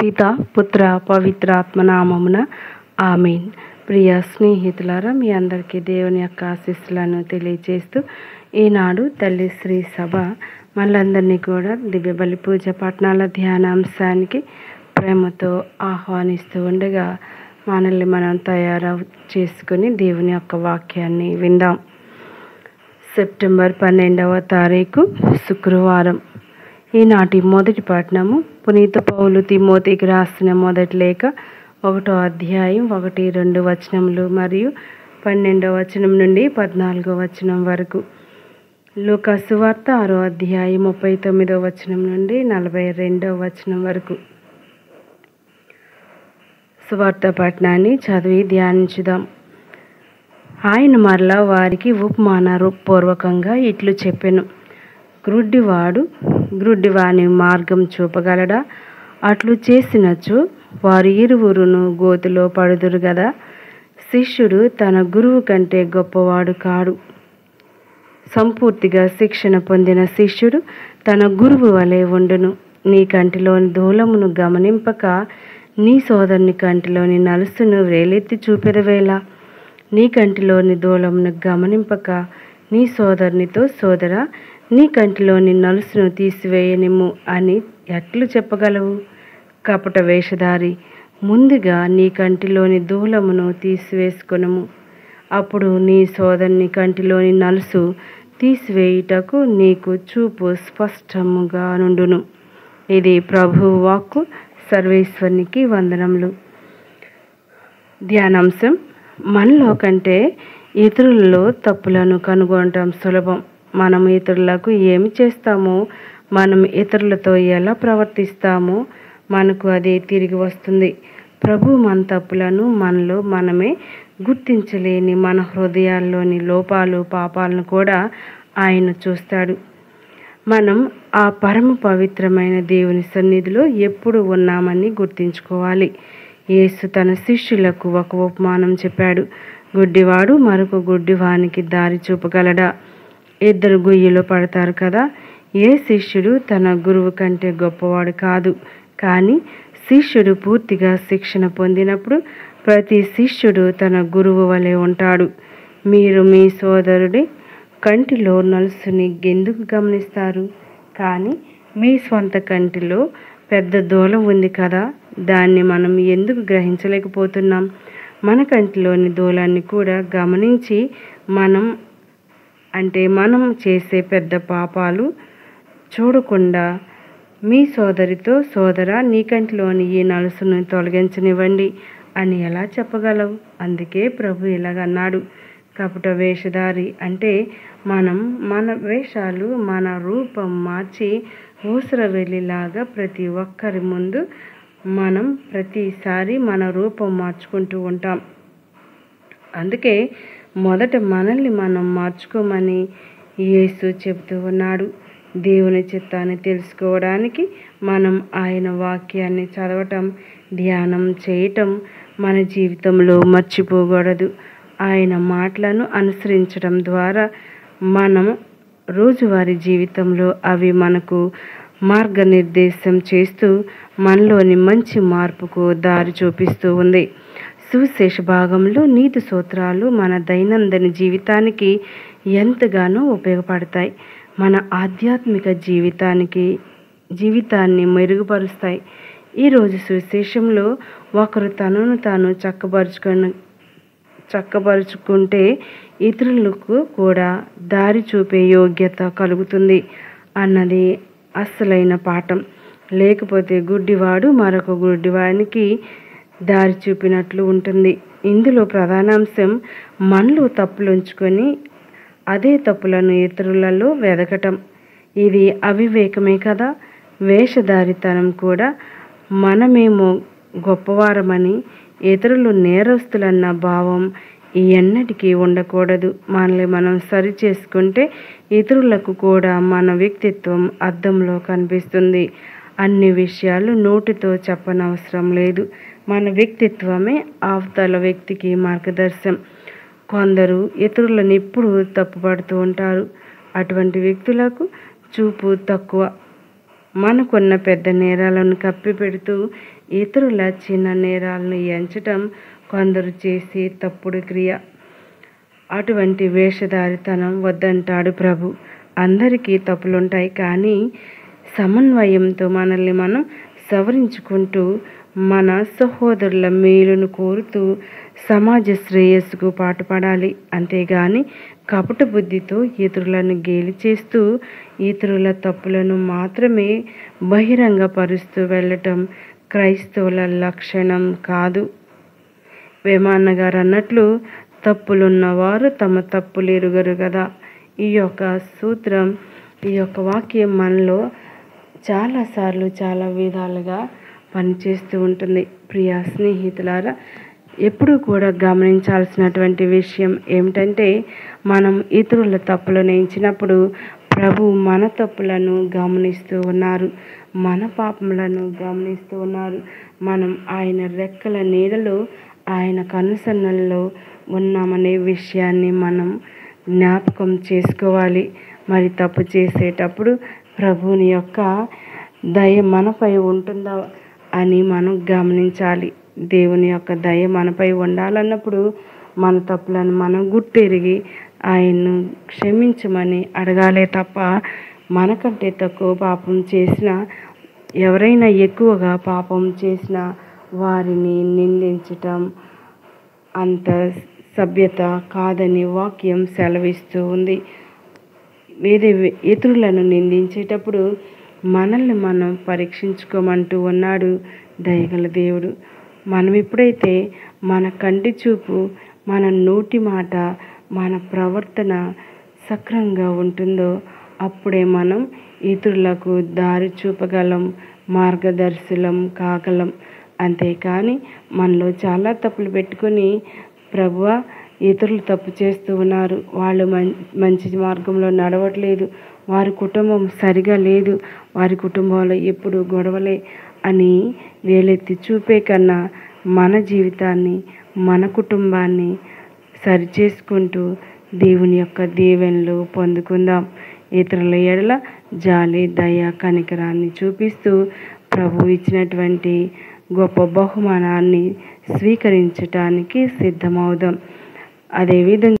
పిత పుత్ర పవిత్రాత్మ నామమున ఆమేన్. ప్రియ స్నేహితులారా, మీ అందరికీ దేవుని యొక్క ఆశీస్సులను తెలియజేస్తూ ఈనాడు తల్లి శ్రీ సభ మనందరినీ కూడా దివ్య బలి పూజ పట్టణాల ధ్యానాంశానికి ప్రేమతో ఆహ్వానిస్తూ ఉండగా మనల్ని మనం తయారు చేసుకుని దేవుని యొక్క వాక్యాన్ని విందాం. సెప్టెంబర్ 12వ తారీఖు శుక్రవారం. ఈనాటి మొదటి పట్టణము పునీత పౌలు తిమోతికి రాసిన మొదటి లేఖ 1వ అధ్యాయం 1-2 వచనములు మరియు 12వ వచనం నుండి 14వ వచనం వరకు. లూకా సువార్త 6వ అధ్యాయం 39వ వచనం నుండి 42వ వచనం వరకు. సువార్త పట్టణాన్ని చదివి ధ్యానించుదాం. ఆయన మరలా వారికి ఉపమానపూర్వకంగా ఇట్లు చెప్పెను. గ్రుడ్డివాని మార్గం చూపగలడా? అట్లు చేసినచో వారు ఇరువురును గోతిలో పడుదురు గదా. శిష్యుడు తన గురువు కంటే గొప్పవాడు కాడు. సంపూర్తిగా శిక్షణ పొందిన శిష్యుడు తన గురువు వలె ఉండును. నీ కంటిలోని దూలమును గమనింపక నీ సోదరుని కంటిలోని నలుసును వేలెత్తి చూపెదవేలా? నీ కంటిలోని దూలమును గమనింపక నీ సోదరునితో, సోదరా, నీ కంటిలోని నలుసును తీసివేయనిమ్ము అని ఎట్లు చెప్పగలవు? కపట వేషధారి, ముందుగా నీ కంటిలోని దూలమును తీసివేసుకొనుము. అప్పుడు నీ సోదరుని కంటిలోని నలుసు తీసివేయుటకు నీకు చూపు స్పష్టముగా నుండును. ఇది ప్రభువు వాక్కు. సర్వేశ్వరునికి వందనములు. ధ్యానాంశం: మనలో కంటే ఇతరులలో తప్పులను కనుగొనటం సులభం. మనం ఇతరులకు ఏమి చేస్తామో, మనం ఇతరులతో ఎలా ప్రవర్తిస్తామో మనకు అదే తిరిగి వస్తుంది. ప్రభు మన తప్పులను మనలో మనమే గుర్తించలేని మన హృదయాల్లోని లోపాలు, పాపాలను కూడా ఆయన చూస్తాడు. మనం ఆ పరమ పవిత్రమైన దేవుని సన్నిధిలో ఎప్పుడు ఉన్నామని గుర్తించుకోవాలి. యేసు తన శిష్యులకు ఒక ఉపమానం చెప్పాడు. గుడ్డివాడు మరొక గుడ్డివానికి దారి చూపగలడా? ఇద్దరు గొయ్యిలో పడతారు కదా. ఏ శిష్యుడు తన గురువు కంటే గొప్పవాడు కాదు. కానీ శిష్యుడు పూర్తిగా శిక్షణ పొందినప్పుడు ప్రతి శిష్యుడు తన గురువు వలె ఉంటాడు. మీరు మీ సోదరుడి కంటిలో నలుసుని ఎందుకు గమనిస్తారు? కానీ మీ స్వంత కంటిలో పెద్ద దూలం ఉంది కదా, దాన్ని మనం ఎందుకు గ్రహించలేకపోతున్నాం? మన కంటిలోని దూలాన్ని కూడా గమనించి మనం చేసే పెద్ద పాపాలు చూడకుండా మీ సోదరితో, సోదరా, నీ కంటిలోని ఈ నలుసును తొలగించనివ్వండి అని ఎలా చెప్పగలవు? అందుకే ప్రభు ఇలాగన్నాడు. కపట వేషధారి అంటే మనం మన వేషాలు, మన రూపం మార్చి ఊసరవెల్లిలాగా ప్రతి ఒక్కరి ముందు మనం ప్రతిసారి మన రూపం మార్చుకుంటూ ఉంటాం. అందుకే మొదట మనల్ని మనం మార్చుకోమని యేసు చెబుతూ ఉన్నాడు. దేవుని చిత్తాన్ని తెలుసుకోవడానికి మనం ఆయన వాక్యాన్ని చదవటం, ధ్యానం చేయటం మన జీవితంలో మర్చిపోకూడదు. ఆయన మాటలను అనుసరించడం ద్వారా మనం రోజువారీ జీవితంలో అవి మనకు మార్గనిర్దేశం చేస్తూ మనలోని మంచి మార్పుకు దారి చూపిస్తూ ఉంది. సువిశేష భాగంలో నీతి సూత్రాలు మన దైనందిన జీవితానికి ఎంతగానో ఉపయోగపడతాయి. మన ఆధ్యాత్మిక జీవితాన్ని మెరుగుపరుస్తాయి. ఈరోజు సువిశేషంలో ఒకరు తనను తాను చక్కబరుచుకుంటే ఇతరులకు కూడా దారి చూపే యోగ్యత కలుగుతుంది అన్నది అసలైన పాఠం. లేకపోతే గుడ్డివాడు మరొక గుడ్డివానికి దారి చూపినట్లు ఉంటుంది. ఇందులో ప్రధానాంశం మనలో తప్పులు ఉంచుకొని అదే తప్పులను ఇతరులలో వెదకటం. ఇది అవివేకమే కదా. వేషధారితనం కూడా మనమేమో గొప్పవారమని, ఇతరులు నేరస్తులన్న భావం ఎన్నటికీ ఉండకూడదు. మనల్ని మనం సరి చేసుకుంటే ఇతరులకు కూడా మన వ్యక్తిత్వం అద్దంలో కనిపిస్తుంది. అన్ని విషయాలు నోటితో చెప్పనవసరం లేదు. మన వ్యక్తిత్వమే అవతల వ్యక్తికి మార్గదర్శనం. కొందరు ఇతరులను ఎప్పుడూ తప్పుపడుతూ ఉంటారు. అటువంటి వ్యక్తులకు చూపు తక్కువ. మనకున్న పెద్ద నేరాలను కప్పిపెడుతూ ఇతరుల చిన్న నేరాలను ఎంచటం కొందరు చేసే తప్పుడు క్రియ. అటువంటి వేషధారితనం వద్దంటాడు ప్రభు. అందరికీ తప్పులుంటాయి, కానీ సమన్వయంతో మనల్ని మనం సవరించుకుంటూ మన సహోదరుల మేలును కోరుతూ సమాజ శ్రేయస్సుకు పాటుపడాలి. అంతేగాని కపట బుద్ధితో ఇతరులను గేలి చేస్తూ ఇతరుల తప్పులను మాత్రమే బహిరంగపరుస్తూ వెళ్ళటం క్రైస్తవుల లక్షణం కాదు. వేమన్న గారు అన్నట్లు, తప్పులున్నవారు తమ తప్పులు ఎరుగరు కదా. ఈ యొక్క సూత్రం, ఈ యొక్క వాక్యం మనలో చాలాసార్లు చాలా విధాలుగా పనిచేస్తూ ఉంటుంది. ప్రియ స్నేహితులారా, ఎప్పుడూ కూడా గమనించాల్సినటువంటి విషయం ఏమిటంటే, మనం ఇతరుల తప్పులను ఎంచినప్పుడు ప్రభు మన తప్పులను గమనిస్తూ ఉన్నారు, మన పాపములను గమనిస్తూ ఉన్నారు. మనం ఆయన రెక్కల నీడలో, ఆయన కనుసన్నల్లో ఉన్నామనే విషయాన్ని మనం జ్ఞాపకం చేసుకోవాలి. మరి తప్పు చేసేటప్పుడు ప్రభువుని యొక్క దయ మనపై ఉంటుందా అని మనం గమనించాలి. దేవుని యొక్క దయ మనపై ఉండాలన్నప్పుడు మన తప్పులను మనం గుర్తెరిగి ఆయన్ను క్షమించమని అడగాలే తప్ప, మనకంటే తక్కువ పాపం చేసిన, ఎవరైనా ఎక్కువగా పాపం చేసిన వారిని నిందించటం అంత సభ్యత కాదని వాక్యం సెలవిస్తూ ఉంది. ఇతరులను నిందించేటప్పుడు మనల్ని మనం పరీక్షించుకోమంటూ ఉన్నాడు దయగల దేవుడు. మనం ఎప్పుడైతే మన కంటి చూపు, మన నోటి మాట, మన ప్రవర్తన సక్రంగా ఉంటుందో అప్పుడే మనం ఇతరులకు దారి చూపగలం, మార్గదర్శులం కాగలం. అంతేకాని మనలో చాలా తప్పులు పెట్టుకొని, ప్రభువా ఇతరులు తప్పు చేస్తూ ఉన్నారు, వాళ్ళు మంచి మార్గంలో నడవట్లేదు, వారి కుటుంబం సరిగా లేదు, వారి కుటుంబంలో ఎప్పుడు గొడవలే అని వేలెత్తి చూపే కన్నా మన జీవితాన్ని, మన కుటుంబాన్ని సరిచేసుకుంటూ దేవుని యొక్క దీవెనలు పొందుకుందాం. ఇతరుల ఎడల జాలి, దయ, కనికరాన్ని చూపిస్తూ ప్రభు ఇచ్చినటువంటి గొప్ప బహుమానాన్ని స్వీకరించటానికి సిద్ధమవుదాం. అదేవిధంగా